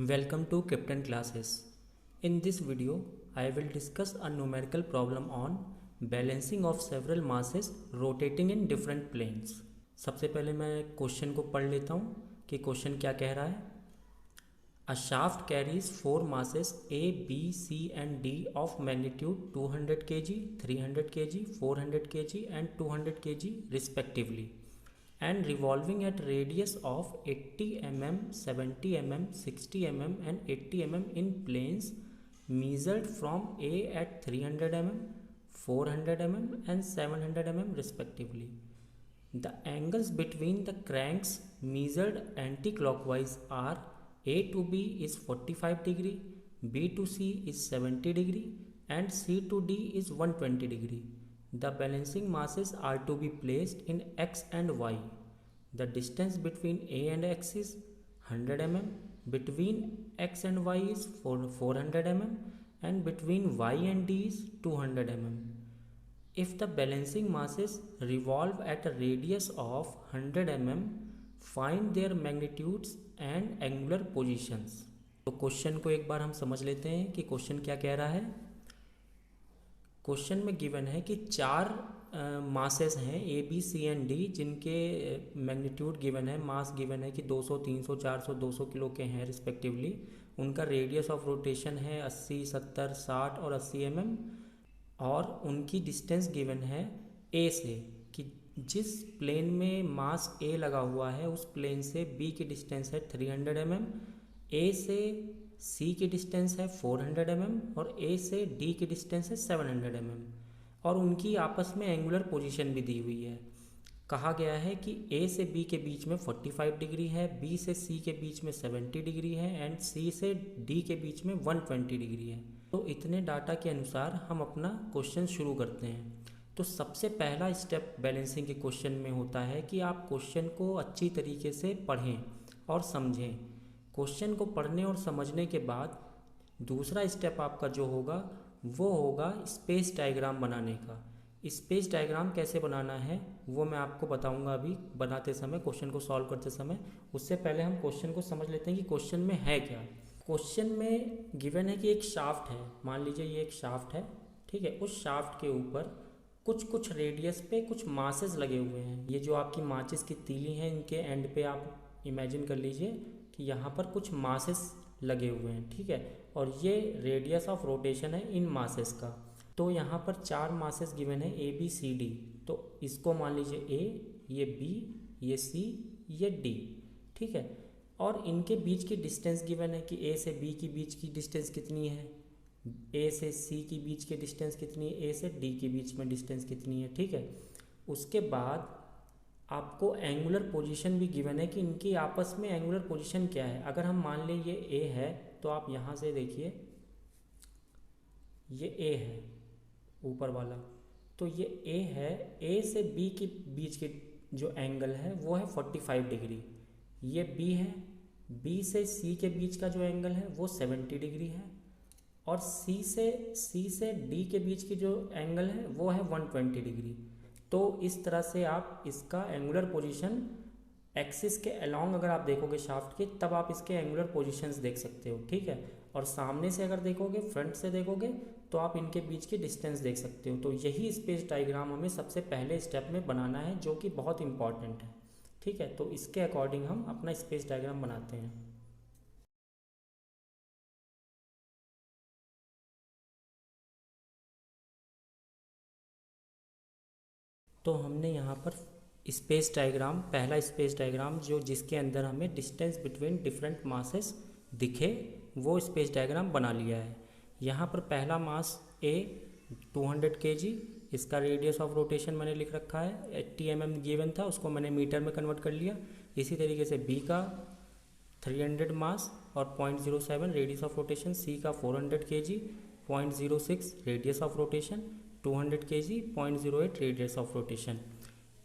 Welcome to Captain Classes. In this video, I will discuss a numerical problem on balancing of several masses rotating in different planes. सबसे पहले मैं question को पढ़ लेता हूँ कि क्वेश्चन क्या कह रहा है. A shaft carries four masses A, B, C and D of magnitude 200 kg, 300 kg, 400 kg and 200 kg respectively, and revolving at radius of 80 mm, 70 mm, 60 mm and 80 mm in planes measured from A at 300 mm, 400 mm and 700 mm respectively. The angles between the cranks measured anti-clockwise are A to B is 45 degree, B to C is 70 degree and C to D is 120 degree. The balancing masses are to be placed in X and Y. The distance between A and X is 100 mm, between X and Y is 400 mm and between Y and D is 200 mm. If the balancing masses revolve at a radius of 100 mm, find their magnitudes and angular positions. तो question को एक बार हम समझ लेते हैं कि question क्या कह रहा है. क्वेश्चन में गिवन है कि चार मासेस हैं A B C and D, जिनके मैग्नीट्यूड गिवन है, मास गिवन है कि 200, 300, 400, 200 किलो के हैं रिस्पेक्टिवली. उनका रेडियस ऑफ रोटेशन है 80, 70, 60 और 80 mm और उनकी डिस्टेंस गिवन है ए से, कि जिस प्लेन में मास ए लगा हुआ है उस प्लेन से बी की डिस्टेंस है 300 mm, ए से सी की डिस्टेंस है 400 mm और ए से डी की डिस्टेंस है 700 mm और उनकी आपस में एंगुलर पोजीशन भी दी हुई है. कहा गया है कि ए से बी के बीच में 45 डिग्री है, बी से सी के बीच में 70 डिग्री है एंड सी से डी के बीच में 120 डिग्री है. तो इतने डाटा के अनुसार हम अपना क्वेश्चन शुरू करते हैं. तो सबसे पहला स्टेप बैलेंसिंग के क्वेश्चन में होता है कि आप क्वेश्चन को अच्छी तरीके से पढ़ें और समझें. क्वेश्चन को पढ़ने और समझने के बाद दूसरा स्टेप आपका जो होगा वो होगा स्पेस डायग्राम बनाने का. स्पेस डायग्राम कैसे बनाना है वो मैं आपको बताऊंगा अभी बनाते समय, क्वेश्चन को सॉल्व करते समय. उससे पहले हम क्वेश्चन को समझ लेते हैं कि क्वेश्चन में है क्या. क्वेश्चन में गिवन है कि एक शाफ्ट है, मान लीजिए ये एक शाफ्ट है, ठीक है. उस शाफ्ट के ऊपर कुछ रेडियस पे कुछ मासेस लगे हुए हैं. ये जो आपकी माचिस की तीली हैं, इनके एंड पे आप इमेजिन कर लीजिए कि यहाँ पर कुछ मासेस लगे हुए हैं, ठीक है. और ये रेडियस ऑफ रोटेशन है इन मासेस का. तो यहाँ पर चार मासेस गिवन है ए बी सी डी. तो इसको मान लीजिए ए, ये बी, ये सी, ये डी, ठीक है. और इनके बीच की डिस्टेंस गिवन है कि ए से बी की बीच की डिस्टेंस कितनी है, ए से सी की बीच की डिस्टेंस कितनी है, ए से डी के बीच में डिस्टेंस कितनी है, ठीक है. उसके बाद आपको एंगुलर पोजीशन भी गिवन है कि इनकी आपस में एंगुलर पोजीशन क्या है. अगर हम मान लें ये ए है तो आप यहाँ से देखिए ये ए है ऊपर वाला, तो ये ए है. ए से बी के बीच के जो एंगल है वो है 45 डिग्री. ये बी है, बी से सी के बीच का जो एंगल है वो 70 डिग्री है और सी से डी के बीच की जो एंगल है वो है 120 डिग्री. तो इस तरह से आप इसका एंगुलर पोजीशन एक्सिस के अलोंग अगर आप देखोगे शाफ्ट के, तब आप इसके एंगुलर पोजीशंस देख सकते हो, ठीक है. और सामने से अगर देखोगे, फ्रंट से देखोगे, तो आप इनके बीच की डिस्टेंस देख सकते हो. तो यही स्पेस डायग्राम हमें सबसे पहले स्टेप में बनाना है, जो कि बहुत इंपॉर्टेंट है, ठीक है. तो इसके अकॉर्डिंग हम अपना स्पेस डायग्राम बनाते हैं. तो हमने यहाँ पर स्पेस डायग्राम, पहला स्पेस डायग्राम जो जिसके अंदर हमें डिस्टेंस बिटवीन डिफरेंट मासेस दिखे, वो स्पेस डायग्राम बना लिया है. यहाँ पर पहला मास ए 200 kg, इसका रेडियस ऑफ रोटेशन मैंने लिख रखा है 80 mm गिवन था, उसको मैंने मीटर में कन्वर्ट कर लिया. इसी तरीके से बी का 300 मास और 0.07 रेडियस ऑफ रोटेशन, सी का 400 kg 0.06 radius of rotation, 200 kg 0.08 radius of rotation.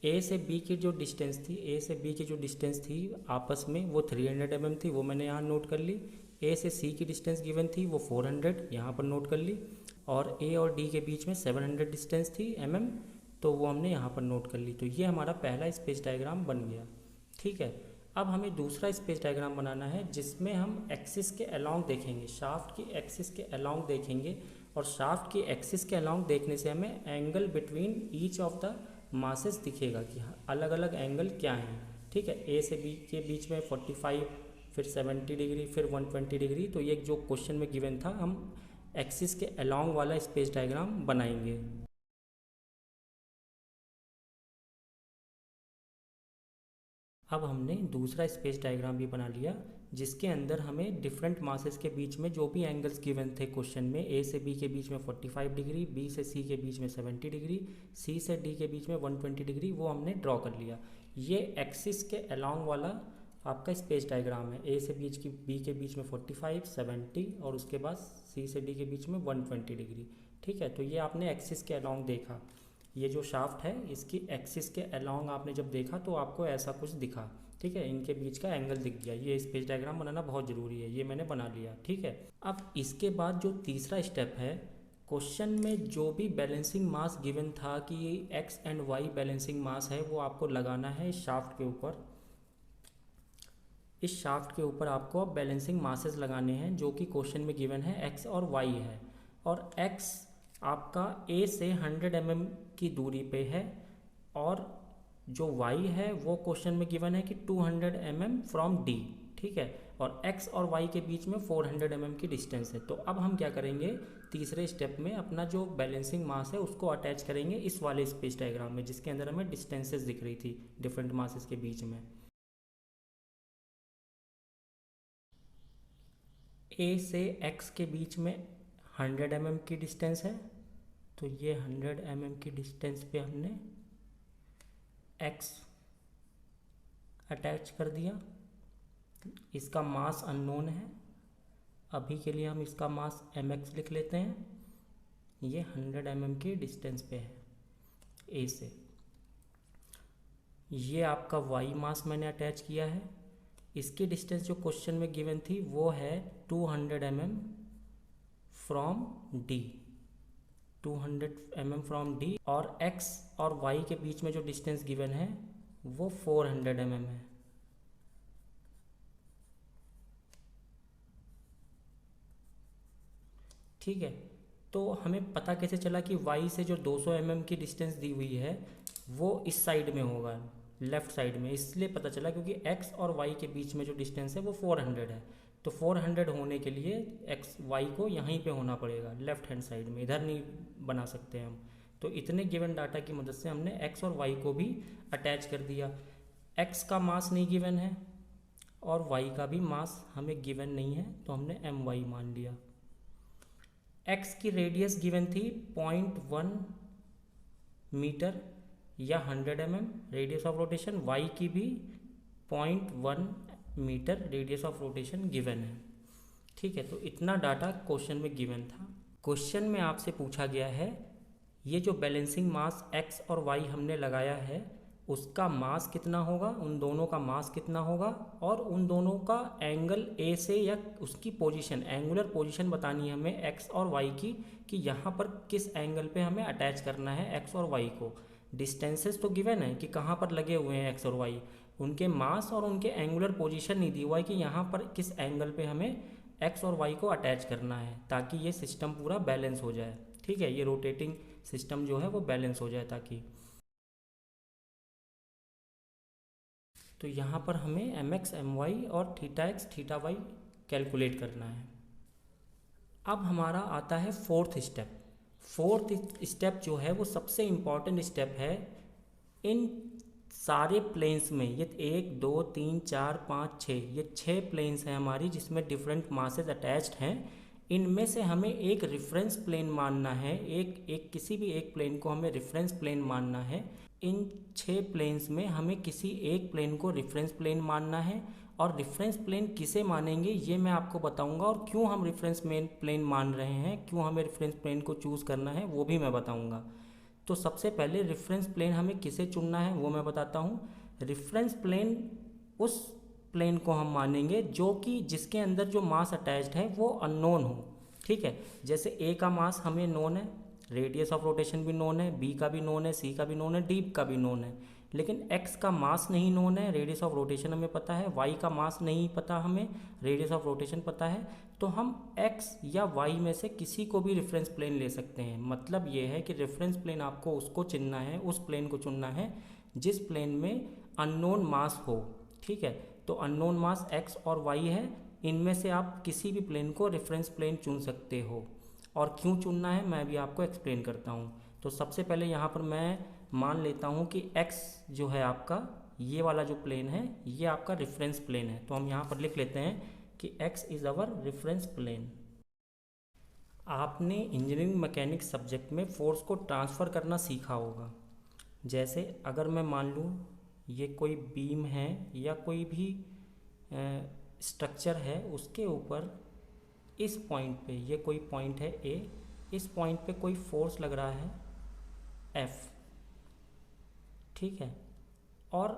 A से बी की जो डिस्टेंस थी, ए से बी की जो डिस्टेंस थी आपस में वो 300 mm थी, वो मैंने यहाँ नोट कर ली. ए से सी की डिस्टेंस गिवन थी वो 400, यहाँ पर नोट कर ली. और ए और डी के बीच में 700 डिस्टेंस थी mm, तो वो हमने यहाँ पर नोट कर ली. तो ये हमारा पहला स्पेस डायग्राम बन गया, ठीक है. अब हमें दूसरा स्पेस डायग्राम बनाना है जिसमें हम एक्सिस के अलोंग देखेंगे, शाफ्ट की एक्सिस के अलोंग देखेंगे, और शाफ्ट की एक्सिस के अलोंग देखने से हमें angle between each of the masses दिखेगा कि अलग अलग एंगल क्या हैं। ठीक है, ए से बी के बीच में 45, फिर 70 डिग्री, फिर 120 डिग्री। तो ये जो क्वेश्चन में गिवन था, हम एक्सिस के अलोंग वाला स्पेस डायग्राम बनाएंगे। अब हमने दूसरा स्पेस डायग्राम भी बना लिया जिसके अंदर हमें डिफरेंट मासेस के बीच में जो भी एंगल्स गिवन थे क्वेश्चन में, ए से बी के बीच में 45 डिग्री, बी से सी के बीच में 70 डिग्री, सी से डी के बीच में 120 डिग्री, वो हमने ड्रॉ कर लिया। ये एक्सिस के अलोंग वाला आपका स्पेस डायग्राम है। ए से बी के बीच में 45, 70 और उसके बाद सी से डी के बीच में 120 डिग्री। ठीक है, तो ये आपने एक्सिस के अलोंग देखा। ये जो शाफ्ट है इसकी एक्सिस के अलोंग आपने जब देखा तो आपको ऐसा कुछ दिखा। ठीक है, इनके बीच का एंगल दिख गया। ये स्पेस डायग्राम बनाना बहुत ज़रूरी है, ये मैंने बना लिया। ठीक है, अब इसके बाद जो तीसरा स्टेप है, क्वेश्चन में जो भी बैलेंसिंग मास गिवन था कि x and Y balancing mass है, वो आपको लगाना है इस शाफ्ट के ऊपर। इस शाफ्ट के ऊपर आपको अब बैलेंसिंग मासेस लगाने हैं जो कि क्वेश्चन में गिवन है, एक्स और वाई है। और एक्स आपका ए से 100 mm की दूरी पे है, और जो y है वो क्वेश्चन में गिवन है कि 200 mm फ्रॉम D। ठीक है, और x और y के बीच में 400 mm की डिस्टेंस है। तो अब हम क्या करेंगे, तीसरे स्टेप में अपना जो बैलेंसिंग मास है उसको अटैच करेंगे इस वाले स्पेस डायग्राम में जिसके अंदर हमें डिस्टेंसेस दिख रही थी डिफरेंट मासेस के बीच में। A से x के बीच में 100 mm की डिस्टेंस है, तो ये 100 mm की डिस्टेंस पे हमने x अटैच कर दिया। इसका मास अननोन है, अभी के लिए हम इसका मास mx लिख लेते हैं। ये 100 mm की डिस्टेंस पे है A से। ये आपका y मास मैंने अटैच किया है। इसकी डिस्टेंस जो क्वेश्चन में गिवन थी वो है 200 mm from D, 200 mm from D, और x और y के बीच में जो डिस्टेंस गिवन है वो 400 mm है। ठीक है, तो हमें पता कैसे चला कि y से जो 200 mm की डिस्टेंस दी हुई है वो इस साइड में होगा, लेफ्ट साइड में। इसलिए पता चला क्योंकि x और y के बीच में जो डिस्टेंस है वो 400 है। तो 400 होने के लिए एक्स वाई को यहीं पे होना पड़ेगा, लेफ्ट हैंड साइड में, इधर नहीं बना सकते हम। तो इतने गिवन डाटा की मदद से हमने एक्स और वाई को भी अटैच कर दिया। एक्स का मास नहीं गिवन है और वाई का भी मास हमें गिवन नहीं है, तो हमने एम वाई मान लिया। एक्स की रेडियस गिवन थी 0.1 मीटर या 100 mm radius of rotation, y की भी 0.1 metre radius of rotation given है। ठीक है, तो इतना डाटा क्वेश्चन में गिवन था। क्वेश्चन में आपसे पूछा गया है ये जो बैलेंसिंग मास x और y हमने लगाया है उसका मास कितना होगा, उन दोनों का मास कितना होगा, और उन दोनों का एंगल A से या उसकी पोजीशन, एंगुलर पोजीशन बतानी है हमें x और y की, कि यहाँ पर किस एंगल पे हमें अटैच करना है x और y को। डिस्टेंसेस तो गिवन है कि कहाँ पर लगे हुए हैं x और y, उनके मास और उनके एंगुलर पोजीशन नहीं दी हुआ है कि यहाँ पर किस एंगल पे हमें x और y को अटैच करना है, ताकि ये सिस्टम पूरा बैलेंस हो जाए। ठीक है, ये रोटेटिंग सिस्टम जो है वो बैलेंस हो जाए ताकि। तो यहाँ पर हमें mx my और theta x theta y calculate करना है। अब हमारा आता है फोर्थ स्टेप। फोर्थ स्टेप जो है वो सबसे इम्पॉर्टेंट स्टेप है। इन सारे प्लेन्स में, ये 1 2 3 4 5 6, ये 6 प्लेन्स हैं हमारी जिसमें डिफरेंट मासेस अटैच्ड हैं। इनमें से हमें एक रेफरेंस प्लेन मानना है, किसी भी एक प्लेन को हमें रेफरेंस प्लेन मानना है। इन 6 प्लेन्स में हमें किसी एक प्लेन को रेफरेंस प्लेन मानना है, और रेफरेंस प्लेन किसे मानेंगे ये मैं आपको बताऊंगा, और क्यों हम रेफरेंस प्लेन मान रहे हैं, क्यों हमें रेफरेंस प्लेन को चूज़ करना है वो भी मैं बताऊंगा। तो सबसे पहले रेफरेंस प्लेन हमें किसे चुनना है वो मैं बताता हूँ। रेफरेंस प्लेन उस प्लेन को हम मानेंगे जो कि जिसके अंदर जो मास अटैच्ड है वो अननोन हो। ठीक है, जैसे ए का मास हमें नोन है, रेडियस ऑफ रोटेशन भी नोन है, बी का भी नोन है, सी का भी नोन है, डी का भी नोन है। लेकिन x का मास नहीं नोन है, रेडियस ऑफ रोटेशन हमें पता है, y का मास नहीं पता हमें, रेडियस ऑफ रोटेशन पता है, तो हम x या y में से किसी को भी रेफरेंस प्लेन ले सकते हैं। मतलब ये है कि रेफरेंस प्लेन आपको उसको चुनना है, उस प्लेन को चुनना है जिस प्लेन में अननोन मास हो। ठीक है, तो अननोन मास x और y है, इनमें से आप किसी भी प्लेन को रेफरेंस प्लेन चुन सकते हो। और क्यों चुनना है मैं भी आपको एक्सप्लेन करता हूँ। तो सबसे पहले यहाँ पर मैं मान लेता हूँ कि x जो है आपका, ये वाला जो प्लेन है ये आपका रेफरेंस प्लेन है। तो हम यहाँ पर लिख लेते हैं कि x is our reference plane. आपने इंजीनियरिंग मैकेनिक्स सब्जेक्ट में फोर्स को ट्रांसफ़र करना सीखा होगा। जैसे अगर मैं मान लूँ ये कोई बीम है या कोई भी स्ट्रक्चर है, उसके ऊपर इस पॉइंट पे, ये कोई पॉइंट है A, इस पॉइंट पे कोई फोर्स लग रहा है F। ठीक है, और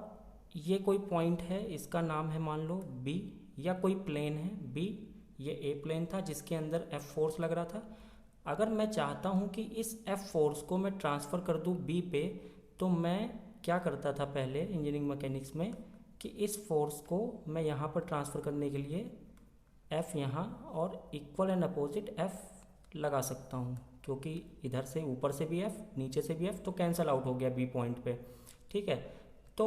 ये कोई पॉइंट है, इसका नाम है मान लो B, या कोई प्लेन है B, ये A प्लेन था जिसके अंदर F फोर्स लग रहा था। अगर मैं चाहता हूँ कि इस F फोर्स को मैं ट्रांसफ़र कर दूँ B पे, तो मैं क्या करता था पहले इंजीनियरिंग मैकेनिक्स में कि इस फोर्स को मैं यहाँ पर ट्रांसफ़र करने के लिए F यहाँ और इक्वल एंड अपोजिट F लगा सकता हूँ, क्योंकि इधर से ऊपर से भी F, नीचे से भी F, तो कैंसिल आउट हो गया B पॉइंट पे। ठीक है, तो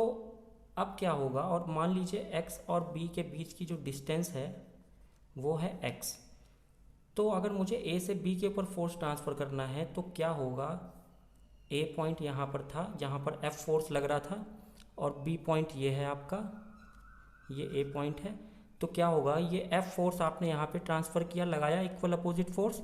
अब क्या होगा, और मान लीजिए x और b के बीच की जो डिस्टेंस है वो है x। तो अगर मुझे a से b के ऊपर फोर्स ट्रांसफ़र करना है तो क्या होगा, a पॉइंट यहाँ पर था जहाँ पर F फोर्स लग रहा था, और b पॉइंट ये है आपका, ये a पॉइंट है। तो क्या होगा, ये F फोर्स आपने यहाँ पे ट्रांसफ़र किया, लगाया इक्वल अपोजिट फोर्स,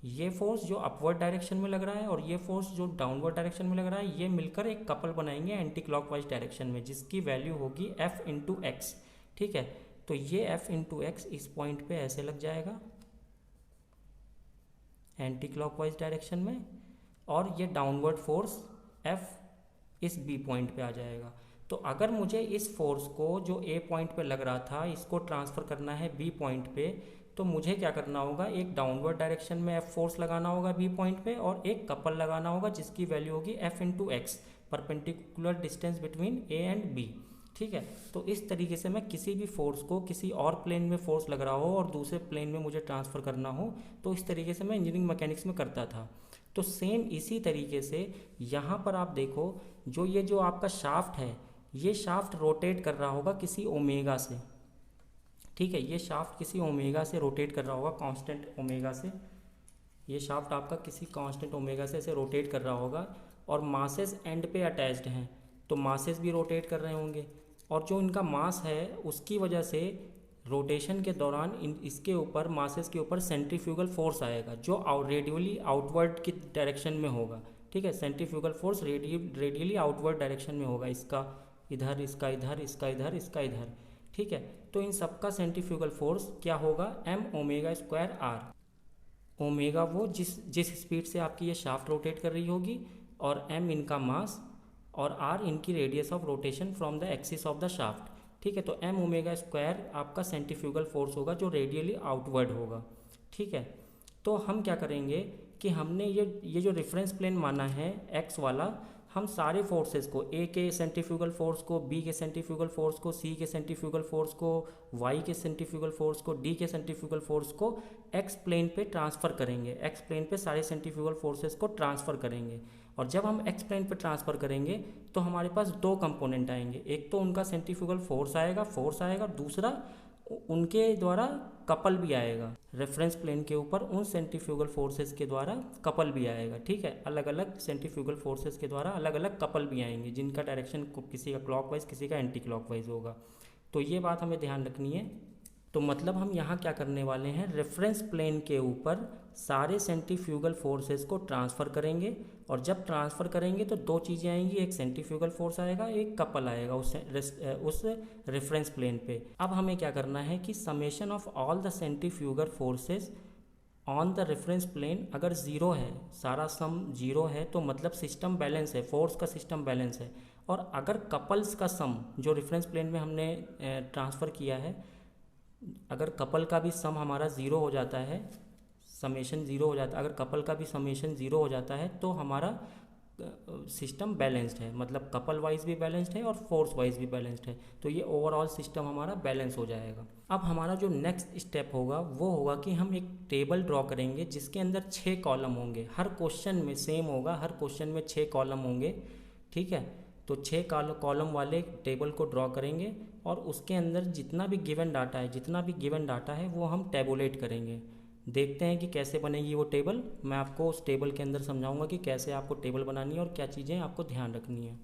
ये फोर्स जो अपवर्ड डायरेक्शन में लग रहा है और ये फोर्स जो डाउनवर्ड डायरेक्शन में लग रहा है, ये मिलकर एक कपल बनाएंगे एंटी क्लॉकवाइज डायरेक्शन में, जिसकी वैल्यू होगी F इंटू एक्स। ठीक है, तो ये F इंटू एक्स इस पॉइंट पे ऐसे लग जाएगा एंटी क्लॉकवाइज डायरेक्शन में, और ये डाउनवर्ड फोर्स F इस B पॉइंट पे आ जाएगा। तो अगर मुझे इस फोर्स को जो A पॉइंट पे लग रहा था इसको ट्रांसफ़र करना है B पॉइंट पे, तो मुझे क्या करना होगा, एक डाउनवर्ड डायरेक्शन में F फोर्स लगाना होगा B पॉइंट पे, और एक कपल लगाना होगा जिसकी वैल्यू होगी F into x, perpendicular distance between A and B। ठीक है, तो इस तरीके से मैं किसी भी फोर्स को, किसी और प्लेन में फोर्स लग रहा हो और दूसरे प्लेन में मुझे ट्रांसफ़र करना हो, तो इस तरीके से मैं इंजीनियरिंग मैकेनिक्स में करता था। तो सेम इसी तरीके से यहाँ पर आप देखो, जो आपका शाफ्ट है, ये शाफ्ट रोटेट कर रहा होगा किसी ओमेगा से। ठीक है, ये शाफ्ट किसी ओमेगा से रोटेट कर रहा होगा, कांस्टेंट ओमेगा से। ये शाफ्ट आपका किसी कांस्टेंट ओमेगा से ऐसे रोटेट कर रहा होगा, और मासेस एंड पे अटैच्ड हैं, तो मासेस भी रोटेट कर रहे होंगे, और जो इनका मास है उसकी वजह से रोटेशन के दौरान इसके ऊपर, मासेस के ऊपर सेंट्रीफ्यूगल फोर्स आएगा जो रेडियली आउटवर्ड की डायरेक्शन में होगा। ठीक है, centrifugal force radially outward direction में होगा, इसका इधर, इसका इधर, इसका इधर, इसका इधर। ठीक है, तो इन सबका सेंट्रीफ्यूगल फोर्स क्या होगा, m omega square r। Omega वो जिस स्पीड से आपकी ये शाफ्ट रोटेट कर रही होगी, और m इनका मास, और r इनकी radius of rotation from the axis of the shaft. ठीक है, तो m ओमेगा स्क्वायर आपका सेंट्रीफ्यूगल फोर्स होगा जो रेडियली आउटवर्ड होगा। ठीक है, तो हम क्या करेंगे कि हमने ये जो रेफरेंस प्लेन माना है x वाला, हम सारे फोर्सेस को, A के सेंट्रीफ्यूगल फोर्स को, B के सेंट्रीफ्यूगल फोर्स को, C के सेंट्रीफ्यूगल फोर्स को, Y के सेंट्रीफ्यूगल फोर्स को, D के सेंट्रीफ्यूगल फोर्स को x प्लेन पे ट्रांसफ़र करेंगे। x प्लेन पे सारे सेंट्रीफ्यूगल फोर्सेस को ट्रांसफ़र करेंगे, और जब हम x प्लेन पे ट्रांसफ़र करेंगे तो हमारे पास दो कंपोनेंट आएंगे, एक तो उनका सेंट्रीफ्यूगल फोर्स आएगा, और दूसरा उनके द्वारा कपल भी आएगा, रेफरेंस प्लेन के ऊपर उन सेंट्रीफ्यूगल फोर्सेस के द्वारा कपल भी आएगा। ठीक है, अलग अलग सेंट्रीफ्यूगल फोर्सेस के द्वारा अलग अलग कपल भी आएंगे, जिनका डायरेक्शन किसी का क्लॉकवाइज, किसी का एंटी क्लॉकवाइज होगा। तो ये बात हमें ध्यान रखनी है। तो मतलब हम यहाँ क्या करने वाले हैं, रेफरेंस प्लेन के ऊपर सारे सेंट्रीफ्यूगल फोर्सेस को ट्रांसफ़र करेंगे, और जब ट्रांसफ़र करेंगे तो दो चीज़ें आएंगी, एक सेंट्रीफ्यूगल फोर्स आएगा, एक कपल आएगा उस रेफरेंस प्लेन पे। अब हमें क्या करना है कि summation of all the centrifugal forces on the reference plane अगर ज़ीरो है, सारा सम ज़ीरो है, तो मतलब सिस्टम बैलेंस है, फोर्स का सिस्टम बैलेंस है। और अगर कपल्स का सम जो रेफरेंस प्लेन में हमने ट्रांसफ़र किया है, अगर कपल का भी सम हमारा ज़ीरो हो जाता है, समेशन ज़ीरो हो जाता है, अगर कपल का भी समेशन ज़ीरो हो जाता है, तो हमारा सिस्टम बैलेंस्ड है, मतलब कपल वाइज भी बैलेंस्ड है और फोर्स वाइज भी बैलेंस्ड है, तो ये ओवरऑल सिस्टम हमारा बैलेंस हो जाएगा। अब हमारा जो नेक्स्ट स्टेप होगा वो होगा कि हम एक टेबल ड्रॉ करेंगे जिसके अंदर 6 कॉलम होंगे, हर क्वेश्चन में सेम होगा, हर क्वेश्चन में 6 कॉलम होंगे, ठीक है। तो 6 कॉलम वाले टेबल को ड्रॉ करेंगे और उसके अंदर जितना भी गिवन डाटा है वो हम टेबुलेट करेंगे। देखते हैं कि कैसे बनेगी वो टेबल। मैं आपको उस टेबल के अंदर समझाऊंगा कि कैसे आपको टेबल बनानी है और क्या चीज़ें आपको ध्यान रखनी है।